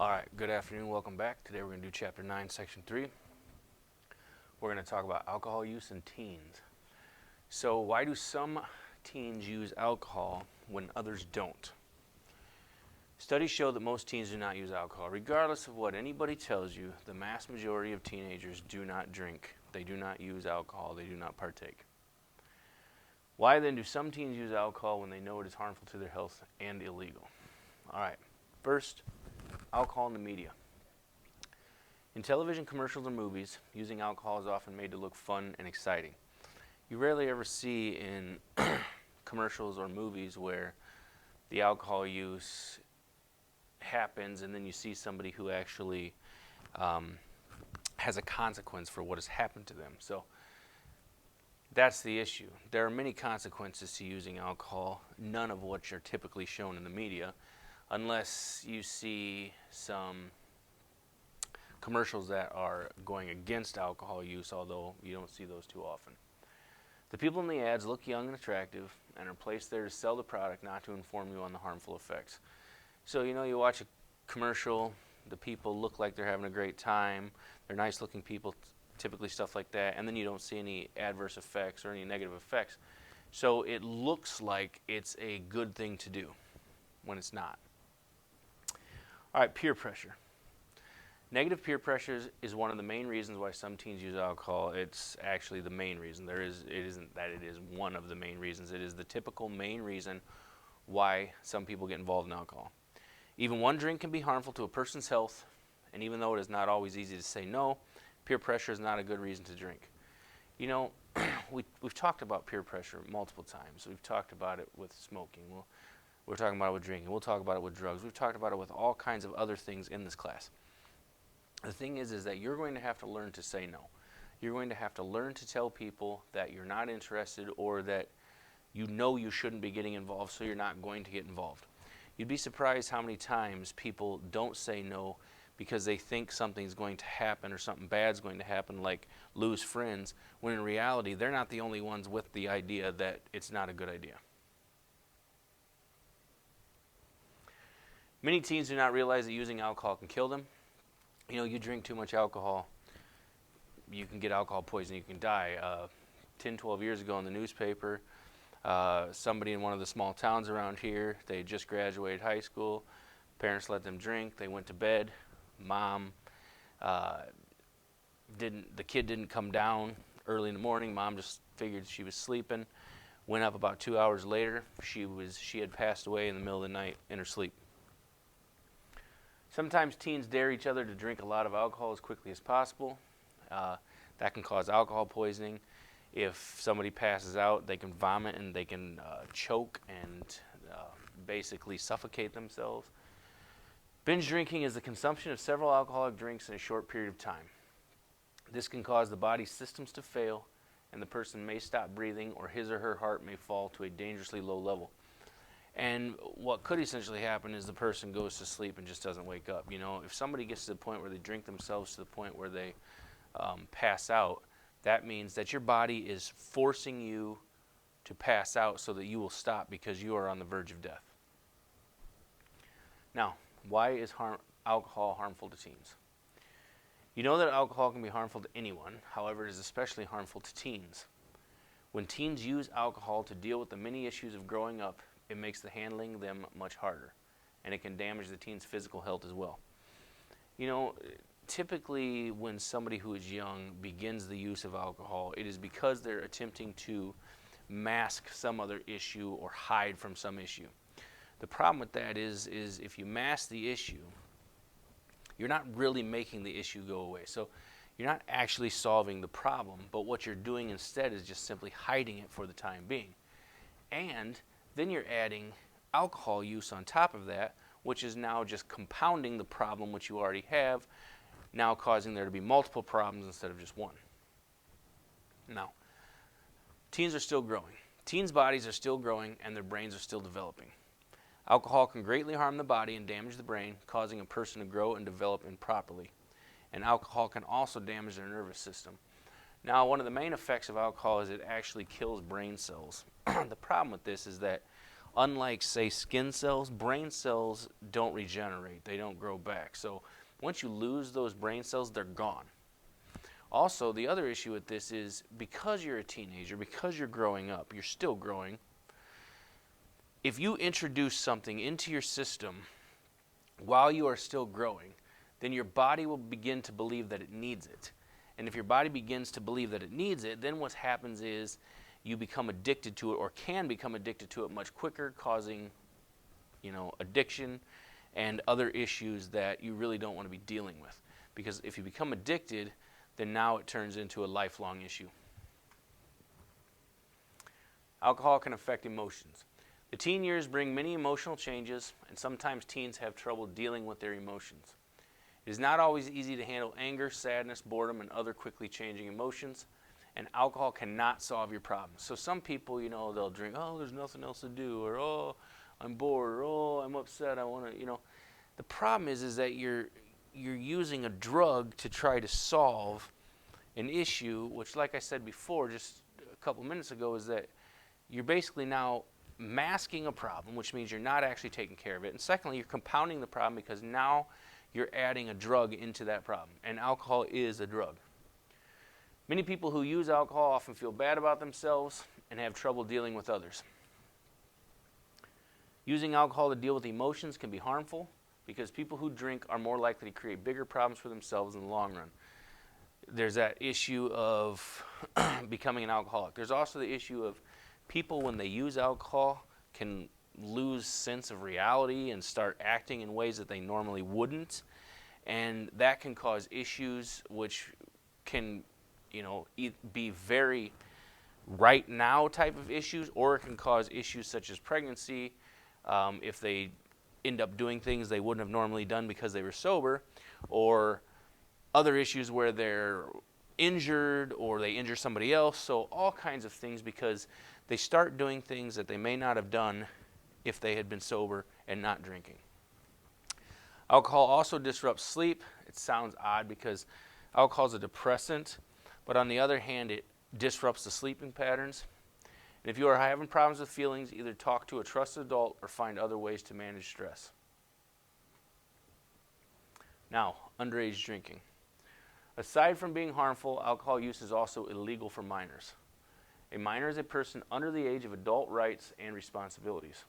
All right, good afternoon. Welcome back. Today we're going to do Chapter 9, Section 3. We're going to talk about alcohol use in teens. So, why do some teens use alcohol when others don't? Studies show that most teens do not use alcohol. Regardless of what anybody tells you, the mass majority of teenagers do not drink. They do not use alcohol. They do not partake. Why then do some teens use alcohol when they know it is harmful to their health and illegal? All right, first, alcohol in the media. In television commercials and movies, using alcohol is often made to look fun and exciting. You rarely ever see in commercials or movies where the alcohol use happens and then you see somebody who actually has a consequence for what has happened to them. So that's the issue. There are many consequences to using alcohol, none of which are typically shown in the media, unless you see some commercials that are going against alcohol use, although you don't see those too often. The people in the ads look young and attractive and are placed there to sell the product, not to inform you on the harmful effects. So, you watch a commercial, the people look like they're having a great time, they're nice looking people, typically stuff like that, and then you don't see any adverse effects or any negative effects. So it looks like it's a good thing to do when it's not. All right, peer pressure. Negative peer pressure is one of the main reasons why some teens use alcohol. It's actually the main reason. It isn't that it is one of the main reasons. It is the typical main reason why some people get involved in alcohol. Even one drink can be harmful to a person's health, and even though it is not always easy to say no, peer pressure is not a good reason to drink. We've talked about peer pressure multiple times. We've talked about it with smoking. We're talking about it with drinking. We'll talk about it with drugs. We've talked about it with all kinds of other things in this class. The thing is that you're going to have to learn to say no. You're going to have to learn to tell people that you're not interested or that you shouldn't be getting involved, so you're not going to get involved. You'd be surprised how many times people don't say no because they think something's going to happen or something bad's going to happen, like lose friends, when in reality they're not the only ones with the idea that it's not a good idea. Many teens do not realize that using alcohol can kill them. You drink too much alcohol, you can get alcohol poisoning, you can die. 10, 12 years ago in the newspaper, somebody in one of the small towns around here, they just graduated high school, parents let them drink, they went to bed, the kid didn't come down early in the morning, mom just figured she was sleeping, went up about 2 hours later, she had passed away in the middle of the night in her sleep. Sometimes teens dare each other to drink a lot of alcohol as quickly as possible. That can cause alcohol poisoning. If somebody passes out, they can vomit and they can choke and basically suffocate themselves. Binge drinking is the consumption of several alcoholic drinks in a short period of time. This can cause the body's systems to fail, and the person may stop breathing, or his or her heart may fall to a dangerously low level. And what could essentially happen is the person goes to sleep and just doesn't wake up. If somebody gets to the point where they drink themselves to the point where they pass out, that means that your body is forcing you to pass out so that you will stop because you are on the verge of death. Now, why is alcohol harmful to teens? You know that alcohol can be harmful to anyone, however, it is especially harmful to teens. When teens use alcohol to deal with the many issues of growing up, it makes the handling them much harder, and it can damage the teen's physical health as well. Typically when somebody who is young begins the use of alcohol, it is because they're attempting to mask some other issue or hide from some issue. The problem with that is if you mask the issue, you're not really making the issue go away. So you're not actually solving the problem, but what you're doing instead is just simply hiding it for the time being. And then you're adding alcohol use on top of that, which is now just compounding the problem which you already have, now causing there to be multiple problems instead of just one. Now, teens are still growing. Teens' bodies are still growing and their brains are still developing. Alcohol can greatly harm the body and damage the brain, causing a person to grow and develop improperly. And alcohol can also damage their nervous system. Now, one of the main effects of alcohol is it actually kills brain cells. The problem with this is that Unlike, say, skin cells, brain cells don't regenerate. They don't grow back. So once you lose those brain cells, they're gone. Also, the other issue with this is because you're a teenager, because you're growing up, you're still growing. If you introduce something into your system while you are still growing, then your body will begin to believe that it needs it. And if your body begins to believe that it needs it, then what happens is you become addicted to it, or can become addicted to it much quicker, causing, addiction and other issues that you really don't want to be dealing with. Because if you become addicted, then now it turns into a lifelong issue. Alcohol can affect emotions. The teen years bring many emotional changes, and sometimes teens have trouble dealing with their emotions. It is not always easy to handle anger, sadness, boredom, and other quickly changing emotions, and alcohol cannot solve your problems. So some people, they'll drink, oh, there's nothing else to do, or oh, I'm bored, or oh, I'm upset, I want to, The problem is that you're using a drug to try to solve an issue, which, like I said before, just a couple minutes ago, is that you're basically now masking a problem, which means you're not actually taking care of it. And secondly, you're compounding the problem because now you're adding a drug into that problem. And alcohol is a drug. Many people who use alcohol often feel bad about themselves and have trouble dealing with others. Using alcohol to deal with emotions can be harmful because people who drink are more likely to create bigger problems for themselves in the long run. There's that issue of becoming an alcoholic. There's also the issue of people, when they use alcohol, can lose sense of reality and start acting in ways that they normally wouldn't. And that can cause issues which can, be very right now type of issues, or it can cause issues such as pregnancy if they end up doing things they wouldn't have normally done because they were sober, or other issues where they're injured or they injure somebody else. So all kinds of things because they start doing things that they may not have done if they had been sober and not drinking. Alcohol also disrupts sleep. It sounds odd because alcohol is a depressant, but on the other hand, it disrupts the sleeping patterns. And if you are having problems with feelings, either talk to a trusted adult or find other ways to manage stress. Now, underage drinking. Aside from being harmful, alcohol use is also illegal for minors. A minor is a person under the age of adult rights and responsibilities.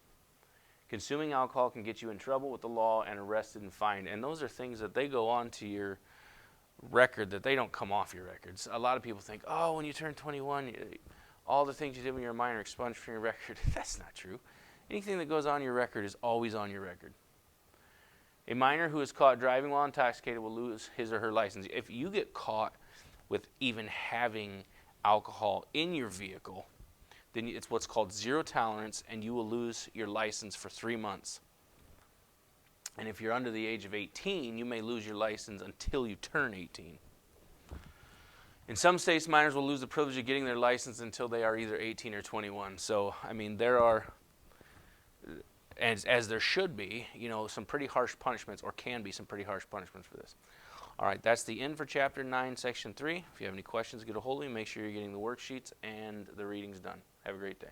Consuming alcohol can get you in trouble with the law and arrested and fined. And those are things that they go on to your record that they don't come off your records. A lot of people think, oh, when you turn 21, all the things you did when you were a minor expunged from your record. That's not true. Anything that goes on your record is always on your record. A minor who is caught driving while intoxicated will lose his or her license. If you get caught with even having alcohol in your vehicle, then it's what's called zero tolerance, and you will lose your license for 3 months. And if you're under the age of 18, you may lose your license until you turn 18. In some states, minors will lose the privilege of getting their license until they are either 18 or 21. So, there are, as there should be, some pretty harsh punishments, or can be some pretty harsh punishments for this. All right, that's the end for Chapter 9, Section 3. If you have any questions, get a hold of me. Make sure you're getting the worksheets and the readings done. Have a great day.